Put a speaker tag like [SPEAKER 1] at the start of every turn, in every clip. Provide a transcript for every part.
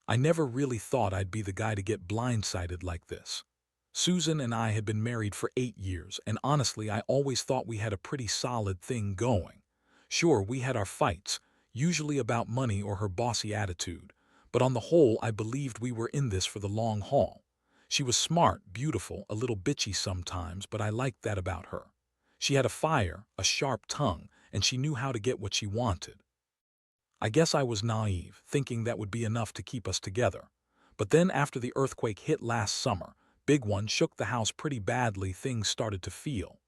[SPEAKER 1] I never really thought I'd be the guy to get blindsided like this. Susan and I had been married for 8 years, and honestly, I always thought we had a pretty solid thing going. Sure, we had our fights, usually about money or her bossy attitude, but on the whole, I believed we were in this for the long haul. She was smart, beautiful, a little bitchy sometimes, but I liked that about her. She had a fire, a sharp tongue, and she knew how to get what she wanted. I guess I was naive, thinking that would be enough to keep us together. But then after the earthquake hit last summer, big one shook the house pretty badly, things started to feel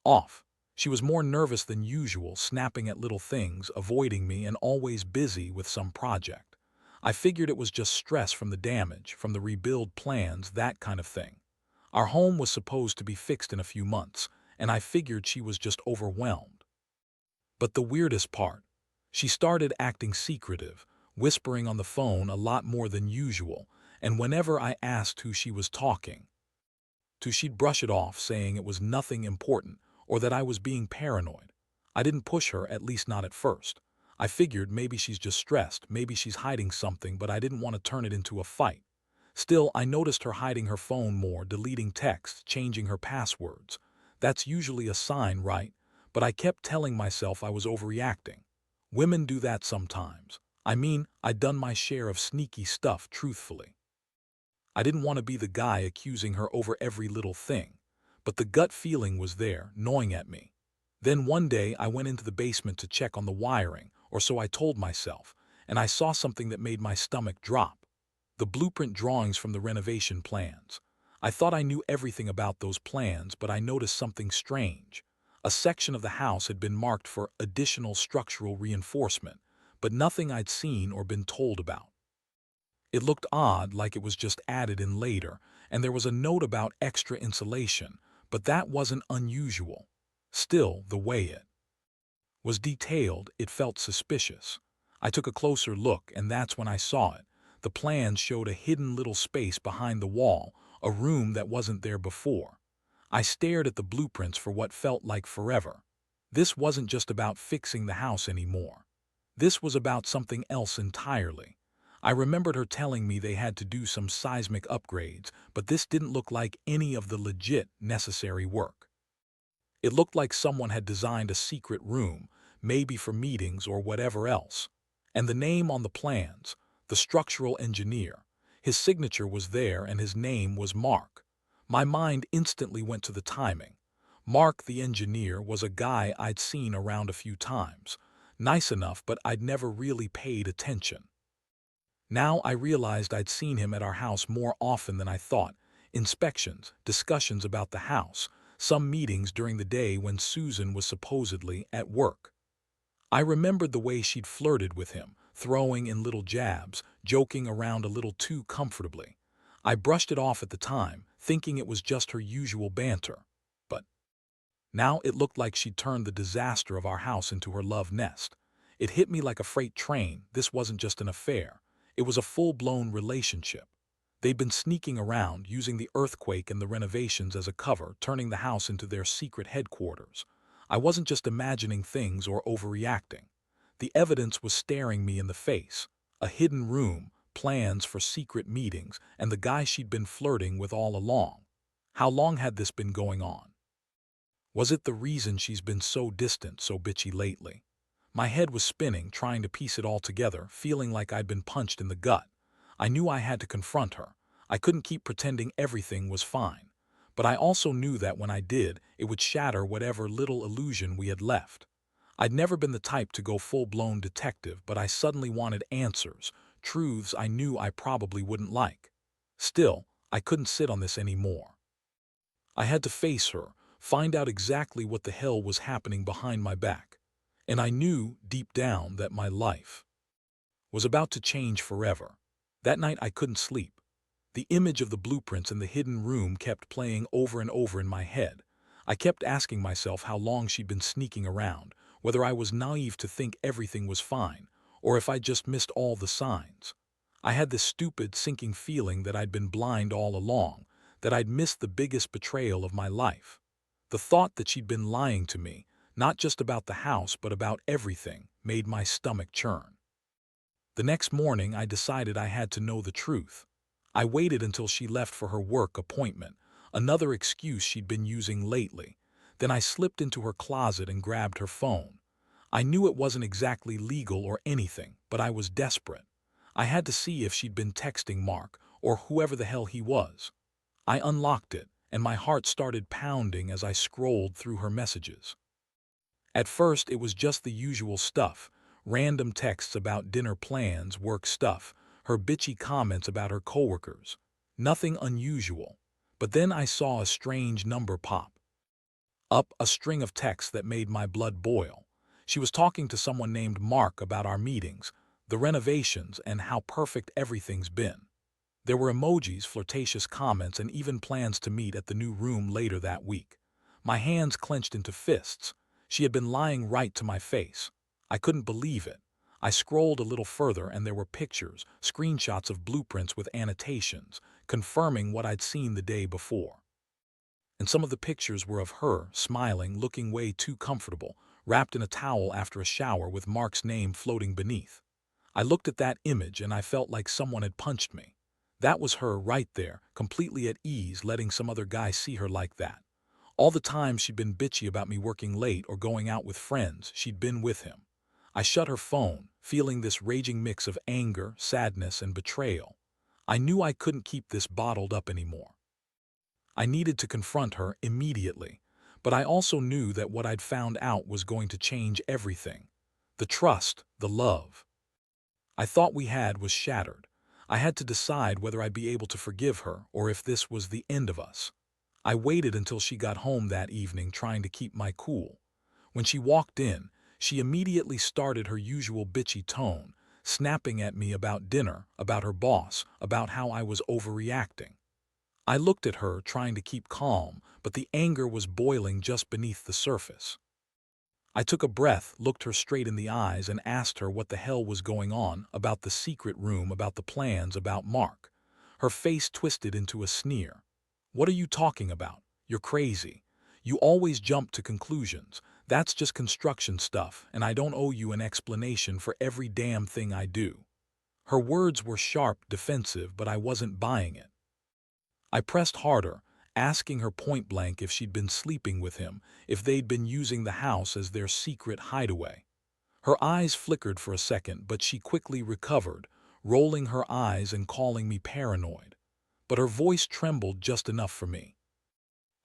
[SPEAKER 1] off. She was more nervous than usual, snapping at little things, avoiding me, and always busy with some project. I figured it was just stress from the damage, from the rebuild plans, that kind of thing. Our home was supposed to be fixed in a few months, and I figured she was just overwhelmed. But the weirdest part, she started acting secretive, whispering on the phone a lot more than usual, and whenever I asked who she was talking to, she'd brush it off, saying it was nothing important or that I was being paranoid. I didn't push her, at least not at first. I figured maybe she's just stressed, maybe she's hiding something, but I didn't want to turn it into a fight. Still, I noticed her hiding her phone more, deleting texts, changing her passwords. That's usually a sign, right? But I kept telling myself I was overreacting. Women do that sometimes. I mean, I'd done my share of sneaky stuff, truthfully. I didn't want to be the guy accusing her over every little thing. But the gut feeling was there, gnawing at me. Then one day I went into the basement to check on the wiring, or so I told myself, and I saw something that made my stomach drop. The blueprint drawings from the renovation plans. I thought I knew everything about those plans, but I noticed something strange. A section of the house had been marked for additional structural reinforcement, but nothing I'd seen or been told about. It looked odd, like it was just added in later, and there was a note about extra insulation, but that wasn't unusual. Still, the way it was detailed, it felt suspicious. I took a closer look, and that's when I saw it. The plans showed a hidden little space behind the wall, a room that wasn't there before. I stared at the blueprints for what felt like forever. This wasn't just about fixing the house anymore. This was about something else entirely. I remembered her telling me they had to do some seismic upgrades, but this didn't look like any of the legit necessary work. It looked like someone had designed a secret room, maybe for meetings or whatever else. And the name on the plans, the structural engineer, his signature was there and his name was Mark. My mind instantly went to the timing. Mark, the engineer, was a guy I'd seen around a few times. Nice enough, but I'd never really paid attention. Now I realized I'd seen him at our house more often than I thought. Inspections, discussions about the house, some meetings during the day when Susan was supposedly at work. I remembered the way she'd flirted with him, throwing in little jabs, joking around a little too comfortably. I brushed it off at the time, thinking it was just her usual banter. But now it looked like she'd turned the disaster of our house into her love nest. It hit me like a freight train. This wasn't just an affair. It was a full-blown relationship. They'd been sneaking around, using the earthquake and the renovations as a cover, turning the house into their secret headquarters. I wasn't just imagining things or overreacting. The evidence was staring me in the face. A hidden room, plans for secret meetings, and the guy she'd been flirting with all along. How long had this been going on? Was it the reason she's been so distant, so bitchy lately? My head was spinning, trying to piece it all together, feeling like I'd been punched in the gut. I knew I had to confront her. I couldn't keep pretending everything was fine. But I also knew that when I did, it would shatter whatever little illusion we had left. I'd never been the type to go full-blown detective, but I suddenly wanted answers, truths I knew I probably wouldn't like. Still, I couldn't sit on this anymore. I had to face her, find out exactly what the hell was happening behind my back. And I knew, deep down, that my life was about to change forever. That night I couldn't sleep. The image of the blueprints in the hidden room kept playing over and over in my head. I kept asking myself how long she'd been sneaking around, whether I was naive to think everything was fine, or if I'd just missed all the signs. I had this stupid, sinking feeling that I'd been blind all along, that I'd missed the biggest betrayal of my life. The thought that she'd been lying to me, not just about the house but about everything, made my stomach churn. The next morning, I decided I had to know the truth. I waited until she left for her work appointment, another excuse she'd been using lately. Then I slipped into her closet and grabbed her phone. I knew it wasn't exactly legal or anything, but I was desperate. I had to see if she'd been texting Mark, or whoever the hell he was. I unlocked it, and my heart started pounding as I scrolled through her messages. At first, it was just the usual stuff, random texts about dinner plans, work stuff, her bitchy comments about her coworkers. Nothing unusual. But then I saw a strange number pop up, a string of texts that made my blood boil. She was talking to someone named Mark about our meetings, the renovations, and how perfect everything's been. There were emojis, flirtatious comments, and even plans to meet at the new room later that week. My hands clenched into fists. She had been lying right to my face. I couldn't believe it. I scrolled a little further and there were pictures, screenshots of blueprints with annotations, confirming what I'd seen the day before. And some of the pictures were of her, smiling, looking way too comfortable, wrapped in a towel after a shower with Mark's name floating beneath. I looked at that image and I felt like someone had punched me. That was her right there, completely at ease, letting some other guy see her like that. All the time she'd been bitchy about me working late or going out with friends, she'd been with him. I shut her phone, feeling this raging mix of anger, sadness, and betrayal. I knew I couldn't keep this bottled up anymore. I needed to confront her immediately, but I also knew that what I'd found out was going to change everything. The trust, the love I thought we had was shattered. I had to decide whether I'd be able to forgive her or if this was the end of us. I waited until she got home that evening, trying to keep my cool. When she walked in, she immediately started her usual bitchy tone, snapping at me about dinner, about her boss, about how I was overreacting. I looked at her, trying to keep calm, but the anger was boiling just beneath the surface. I took a breath, looked her straight in the eyes, and asked her what the hell was going on, about the secret room, about the plans, about Mark. Her face twisted into a sneer. "What are you talking about? You're crazy. You always jump to conclusions. That's just construction stuff, and I don't owe you an explanation for every damn thing I do." Her words were sharp, defensive, but I wasn't buying it. I pressed harder, asking her point blank if she'd been sleeping with him, if they'd been using the house as their secret hideaway. Her eyes flickered for a second, but she quickly recovered, rolling her eyes and calling me paranoid. But her voice trembled just enough for me.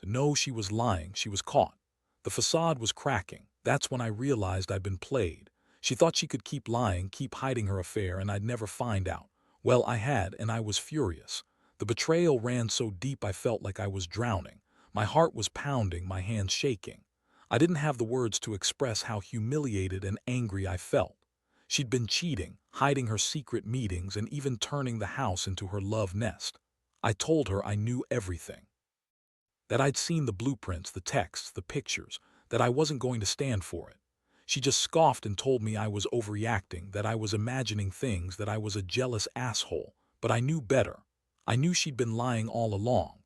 [SPEAKER 1] No, she was lying. She was caught. The facade was cracking. That's when I realized I'd been played. She thought she could keep lying, keep hiding her affair, and I'd never find out. Well, I had, and I was furious. The betrayal ran so deep I felt like I was drowning. My heart was pounding, my hands shaking. I didn't have the words to express how humiliated and angry I felt. She'd been cheating, hiding her secret meetings, and even turning the house into her love nest. I told her I knew everything. That I'd seen the blueprints, the texts, the pictures, that I wasn't going to stand for it. She just scoffed and told me I was overreacting, that I was imagining things, that I was a jealous asshole. But I knew better. I knew she'd been lying all along.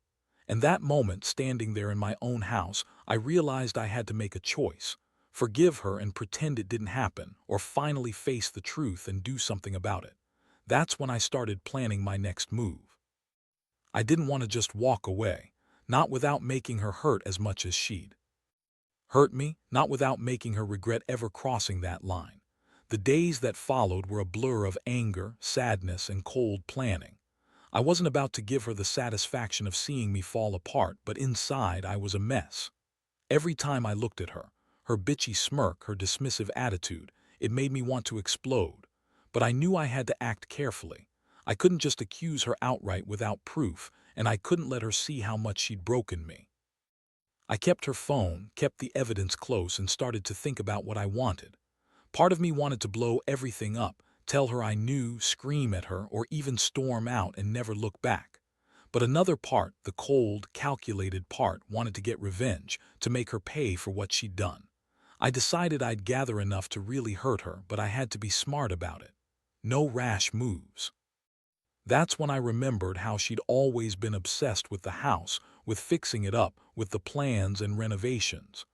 [SPEAKER 1] And that moment, standing there in my own house, I realized I had to make a choice. Forgive her and pretend it didn't happen, or finally face the truth and do something about it. That's when I started planning my next move. I didn't want to just walk away, not without making her hurt as much as she'd hurt me, not without making her regret ever crossing that line. The days that followed were a blur of anger, sadness, and cold planning. I wasn't about to give her the satisfaction of seeing me fall apart, but inside I was a mess. Every time I looked at her, her bitchy smirk, her dismissive attitude, it made me want to explode. But I knew I had to act carefully. I couldn't just accuse her outright without proof, and I couldn't let her see how much she'd broken me. I kept her phone, kept the evidence close, and started to think about what I wanted. Part of me wanted to blow everything up, tell her I knew, scream at her, or even storm out and never look back. But another part, the cold, calculated part, wanted to get revenge, to make her pay for what she'd done. I decided I'd gather enough to really hurt her, but I had to be smart about it. No rash moves. That's when I remembered how she'd always been obsessed with the house, with fixing it up, with the plans and renovations.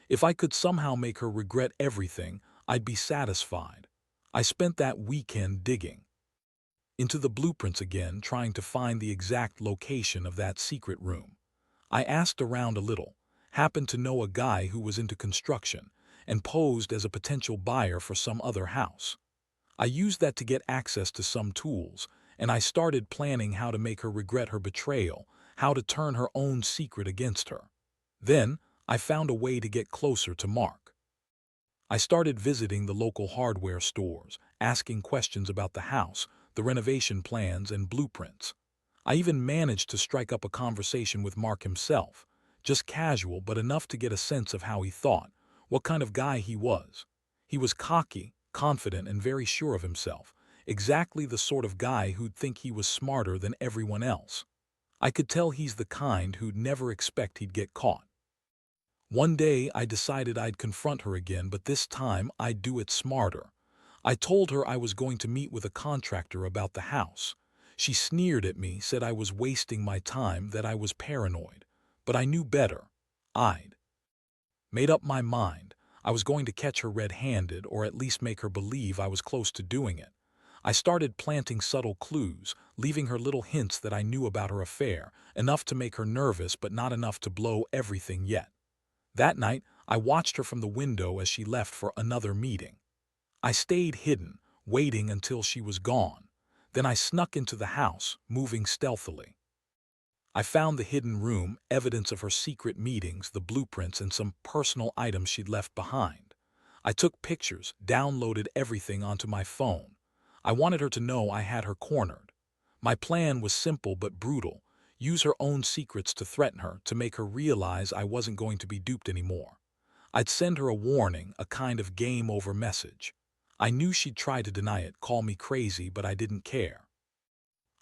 [SPEAKER 1] If I could somehow make her regret everything, I'd be satisfied. I spent that weekend digging into the blueprints again, trying to find the exact location of that secret room. I asked around a little, happened to know a guy who was into construction, and posed as a potential buyer for some other house. I used that to get access to some tools, and I started planning how to make her regret her betrayal, how to turn her own secret against her. Then, I found a way to get closer to Mark. I started visiting the local hardware stores, asking questions about the house, the renovation plans, and blueprints. I even managed to strike up a conversation with Mark himself, just casual but enough to get a sense of how he thought, what kind of guy he was. He was cocky, confident, and very sure of himself, exactly the sort of guy who'd think he was smarter than everyone else. I could tell he's the kind who'd never expect he'd get caught. One day, I decided I'd confront her again, but this time I'd do it smarter. I told her I was going to meet with a contractor about the house. She sneered at me, said I was wasting my time, that I was paranoid. But I knew better. I'd made up my mind. I was going to catch her red-handed, or at least make her believe I was close to doing it. I started planting subtle clues, leaving her little hints that I knew about her affair, enough to make her nervous but not enough to blow everything yet. That night, I watched her from the window as she left for another meeting. I stayed hidden, waiting until she was gone. Then I snuck into the house, moving stealthily. I found the hidden room, evidence of her secret meetings, the blueprints, and some personal items she'd left behind. I took pictures, downloaded everything onto my phone. I wanted her to know I had her cornered. My plan was simple but brutal. Use her own secrets to threaten her, to make her realize I wasn't going to be duped anymore. I'd send her a warning, a kind of game over message. I knew she'd try to deny it, call me crazy, but I didn't care.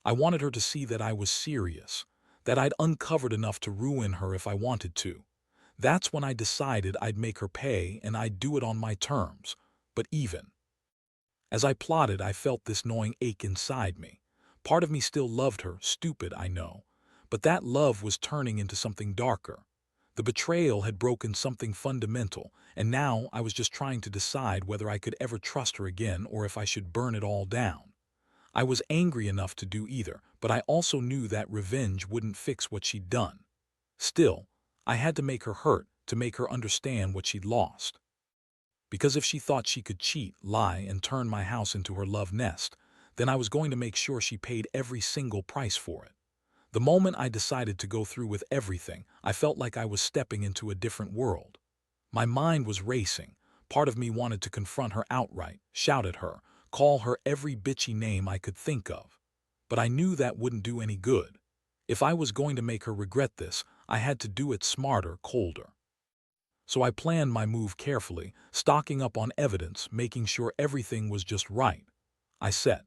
[SPEAKER 1] I wanted her to see that I was serious, that I'd uncovered enough to ruin her if I wanted to. That's when I decided I'd make her pay, and I'd do it on my terms. But even as I plotted, I felt this gnawing ache inside me. Part of me still loved her, stupid, I know. But that love was turning into something darker. The betrayal had broken something fundamental, and now I was just trying to decide whether I could ever trust her again or if I should burn it all down. I was angry enough to do either, but I also knew that revenge wouldn't fix what she'd done. Still, I had to make her hurt, to make her understand what she'd lost. Because if she thought she could cheat, lie, and turn my house into her love nest, then I was going to make sure she paid every single price for it. The moment I decided to go through with everything, I felt like I was stepping into a different world. My mind was racing. Part of me wanted to confront her outright, shout at her, call her every bitchy name I could think of. But I knew that wouldn't do any good. If I was going to make her regret this, I had to do it smarter, colder. So I planned my move carefully, stocking up on evidence, making sure everything was just right. I set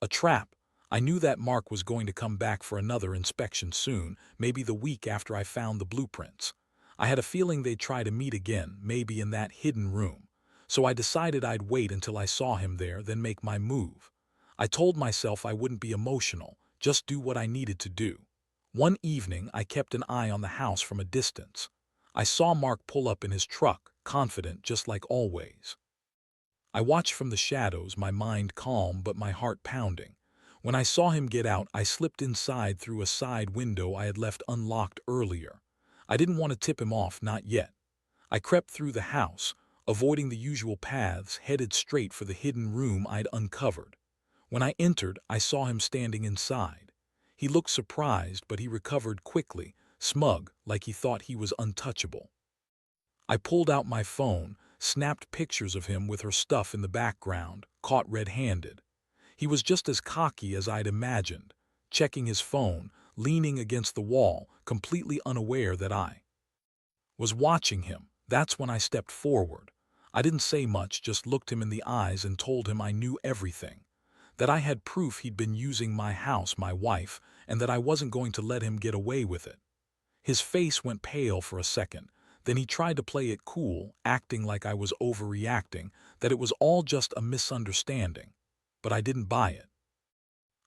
[SPEAKER 1] a trap. I knew that Mark was going to come back for another inspection soon, maybe the week after I found the blueprints. I had a feeling they'd try to meet again, maybe in that hidden room. So I decided I'd wait until I saw him there, then make my move. I told myself I wouldn't be emotional, just do what I needed to do. One evening, I kept an eye on the house from a distance. I saw Mark pull up in his truck, confident just like always. I watched from the shadows, my mind calm but my heart pounding. When I saw him get out, I slipped inside through a side window I had left unlocked earlier. I didn't want to tip him off, not yet. I crept through the house, avoiding the usual paths, headed straight for the hidden room I'd uncovered. When I entered, I saw him standing inside. He looked surprised, but he recovered quickly, smug, like he thought he was untouchable. I pulled out my phone, snapped pictures of him with her stuff in the background, caught red-handed. He was just as cocky as I'd imagined, checking his phone, leaning against the wall, completely unaware that I was watching him. That's when I stepped forward. I didn't say much, just looked him in the eyes and told him I knew everything, that I had proof he'd been using my house, my wife, and that I wasn't going to let him get away with it. His face went pale for a second. Then he tried to play it cool, acting like I was overreacting, that it was all just a misunderstanding. But I didn't buy it.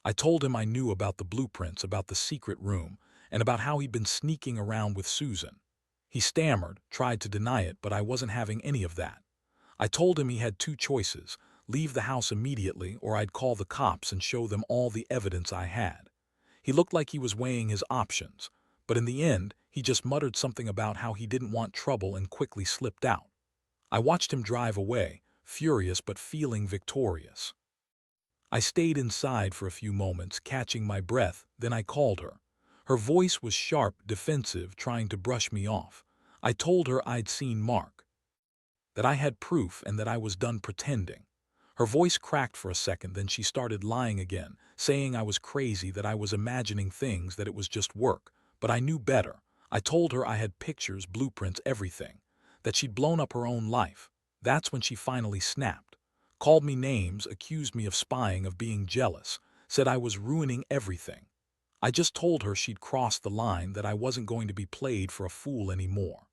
[SPEAKER 1] I told him I knew about the blueprints, about the secret room, and about how he'd been sneaking around with Susan. He stammered, tried to deny it, but I wasn't having any of that. I told him he had two choices: leave the house immediately, or I'd call the cops and show them all the evidence I had. He looked like he was weighing his options, but in the end, he just muttered something about how he didn't want trouble and quickly slipped out. I watched him drive away, furious but feeling victorious. I stayed inside for a few moments, catching my breath, then I called her. Her voice was sharp, defensive, trying to brush me off. I told her I'd seen Mark, that I had proof and that I was done pretending. Her voice cracked for a second, then she started lying again, saying I was crazy, that I was imagining things, that it was just work. But I knew better. I told her I had pictures, blueprints, everything, that she'd blown up her own life. That's when she finally snapped. Called me names, accused me of spying, of being jealous, said I was ruining everything. I just told her she'd crossed the line, that I wasn't going to be played for a fool anymore.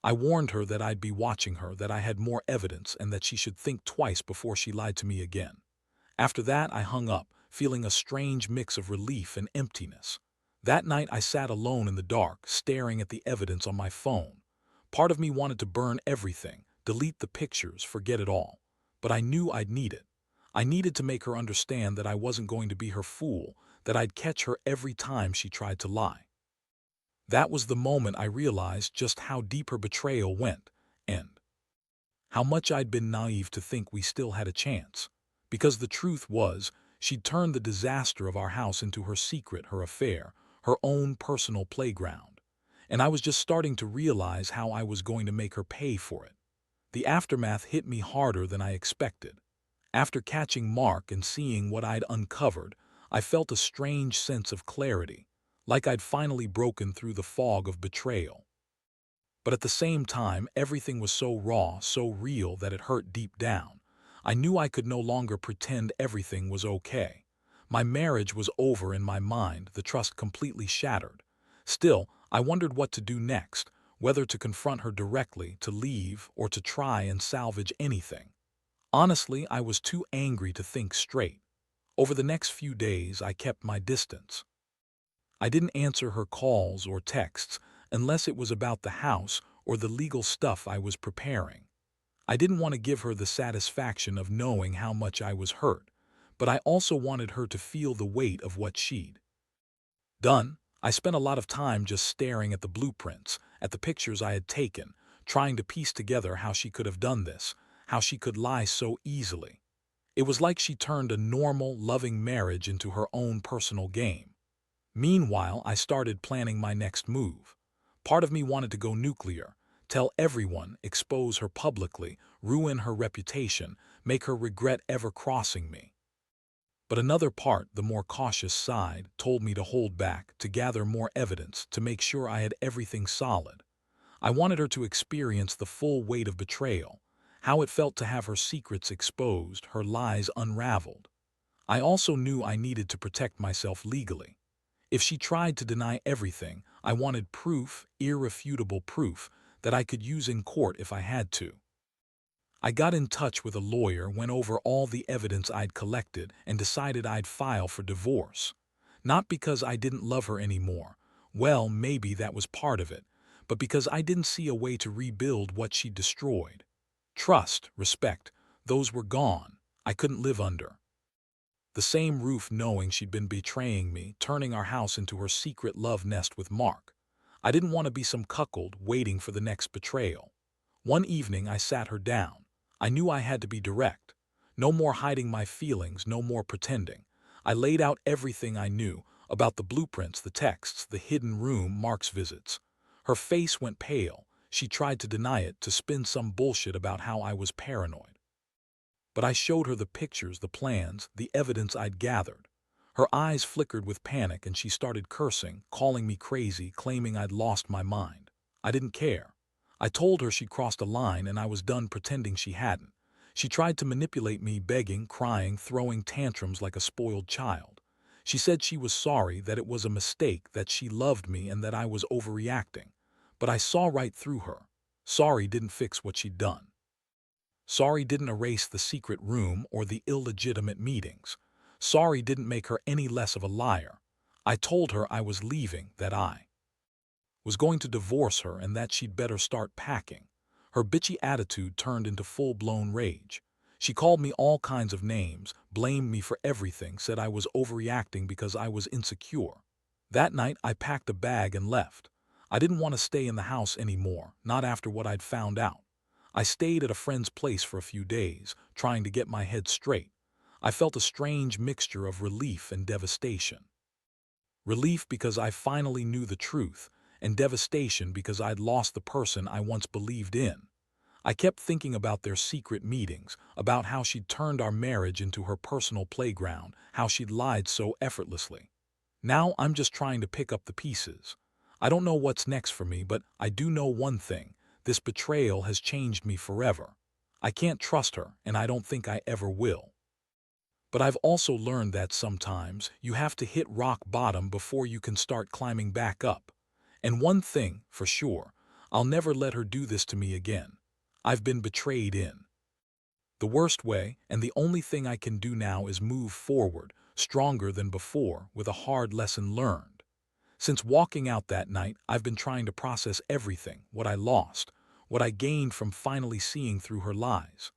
[SPEAKER 1] I warned her that I'd be watching her, that I had more evidence, and that she should think twice before she lied to me again. After that, I hung up, feeling a strange mix of relief and emptiness. That night, I sat alone in the dark, staring at the evidence on my phone. Part of me wanted to burn everything, delete the pictures, forget it all. But I knew I'd need it. I needed to make her understand that I wasn't going to be her fool, that I'd catch her every time she tried to lie. That was the moment I realized just how deep her betrayal went, and how much I'd been naive to think we still had a chance. Because the truth was, she'd turned the disaster of our house into her secret, her affair, her own personal playground. And I was just starting to realize how I was going to make her pay for it. The aftermath hit me harder than I expected. After catching Mark and seeing what I'd uncovered, I felt a strange sense of clarity, like I'd finally broken through the fog of betrayal. But at the same time, everything was so raw, so real, that it hurt deep down. I knew I could no longer pretend everything was okay. My marriage was over in my mind, the trust completely shattered. Still, I wondered what to do next, whether to confront her directly, to leave, or to try and salvage anything. Honestly, I was too angry to think straight. Over the next few days, I kept my distance. I didn't answer her calls or texts unless it was about the house or the legal stuff I was preparing. I didn't want to give her the satisfaction of knowing how much I was hurt, but I also wanted her to feel the weight of what she'd done. I spent a lot of time just staring at the blueprints, at the pictures I had taken, trying to piece together how she could have done this, how she could lie so easily. It was like she turned a normal, loving marriage into her own personal game. Meanwhile, I started planning my next move. Part of me wanted to go nuclear, tell everyone, expose her publicly, ruin her reputation, make her regret ever crossing me. But another part, the more cautious side, told me to hold back, to gather more evidence, to make sure I had everything solid. I wanted her to experience the full weight of betrayal, how it felt to have her secrets exposed, her lies unraveled. I also knew I needed to protect myself legally. If she tried to deny everything, I wanted proof, irrefutable proof, that I could use in court if I had to. I got in touch with a lawyer, went over all the evidence I'd collected, and decided I'd file for divorce. Not because I didn't love her anymore. Well, maybe that was part of it, but because I didn't see a way to rebuild what she'd destroyed. Trust, respect, those were gone. I couldn't live under the same roof knowing she'd been betraying me, turning our house into her secret love nest with Mark. I didn't want to be some cuckold waiting for the next betrayal. One evening I sat her down. I knew I had to be direct. No more hiding my feelings, no more pretending. I laid out everything I knew about the blueprints, the texts, the hidden room, Mark's visits. Her face went pale. She tried to deny it, to spin some bullshit about how I was paranoid. But I showed her the pictures, the plans, the evidence I'd gathered. Her eyes flickered with panic and she started cursing, calling me crazy, claiming I'd lost my mind. I didn't care. I told her she'd crossed a line and I was done pretending she hadn't. She tried to manipulate me, begging, crying, throwing tantrums like a spoiled child. She said she was sorry, that it was a mistake, that she loved me and that I was overreacting. But I saw right through her. Sorry didn't fix what she'd done. Sorry didn't erase the secret room or the illegitimate meetings. Sorry didn't make her any less of a liar. I told her I was leaving, that I was going to divorce her and that she'd better start packing. Her bitchy attitude turned into full-blown rage. She called me all kinds of names, blamed me for everything, said I was overreacting because I was insecure. That night, I packed a bag and left. I didn't want to stay in the house anymore, not after what I'd found out. I stayed at a friend's place for a few days, trying to get my head straight. I felt a strange mixture of relief and devastation. Relief because I finally knew the truth, and devastation because I'd lost the person I once believed in. I kept thinking about their secret meetings, about how she'd turned our marriage into her personal playground, how she'd lied so effortlessly. Now I'm just trying to pick up the pieces. I don't know what's next for me, but I do know one thing. This betrayal has changed me forever. I can't trust her, and I don't think I ever will. But I've also learned that sometimes you have to hit rock bottom before you can start climbing back up. And one thing, for sure, I'll never let her do this to me again. I've been betrayed in the worst way, and the only thing I can do now is move forward, stronger than before, with a hard lesson learned. Since walking out that night, I've been trying to process everything, what I lost, what I gained from finally seeing through her lies.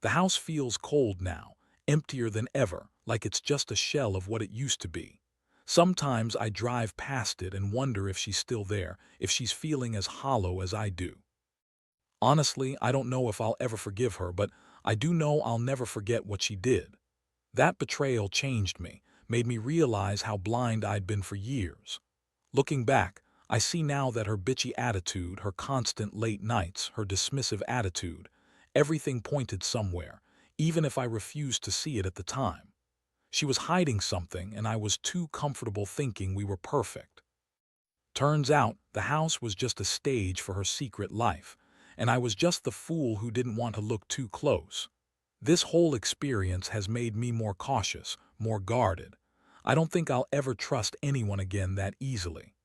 [SPEAKER 1] The house feels cold now, emptier than ever, like it's just a shell of what it used to be. Sometimes I drive past it and wonder if she's still there, if she's feeling as hollow as I do. Honestly, I don't know if I'll ever forgive her, but I do know I'll never forget what she did. That betrayal changed me, made me realize how blind I'd been for years. Looking back, I see now that her bitchy attitude, her constant late nights, her dismissive attitude, everything pointed somewhere, even if I refused to see it at the time. She was hiding something, and I was too comfortable thinking we were perfect. Turns out, the house was just a stage for her secret life, and I was just the fool who didn't want to look too close. This whole experience has made me more cautious, more guarded. I don't think I'll ever trust anyone again that easily.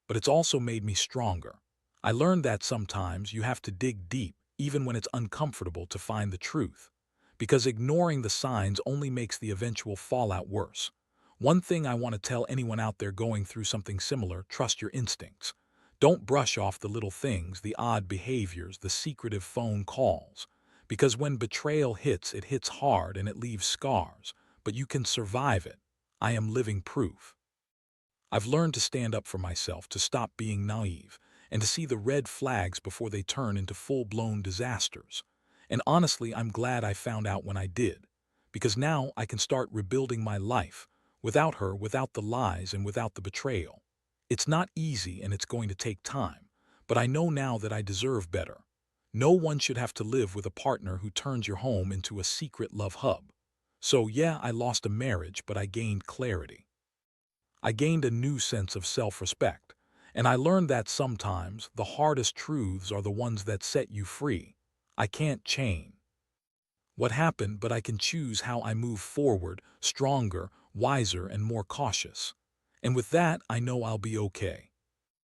[SPEAKER 1] But it's also made me stronger. I learned that sometimes you have to dig deep, even when it's uncomfortable, to find the truth. Because ignoring the signs only makes the eventual fallout worse. One thing I want to tell anyone out there going through something similar: trust your instincts. Don't brush off the little things, the odd behaviors, the secretive phone calls. Because when betrayal hits, it hits hard and it leaves scars. But you can survive it. I am living proof. I've learned to stand up for myself, to stop being naive, and to see the red flags before they turn into full-blown disasters. And honestly, I'm glad I found out when I did, because now I can start rebuilding my life, without her, without the lies, and without the betrayal. It's not easy and it's going to take time, but I know now that I deserve better. No one should have to live with a partner who turns your home into a secret love hub. So yeah, I lost a marriage, but I gained clarity. I gained a new sense of self-respect, and I learned that sometimes the hardest truths are the ones that set you free. I can't change what happened, but I can choose how I move forward, stronger, wiser, and more cautious. And with that, I know I'll be okay.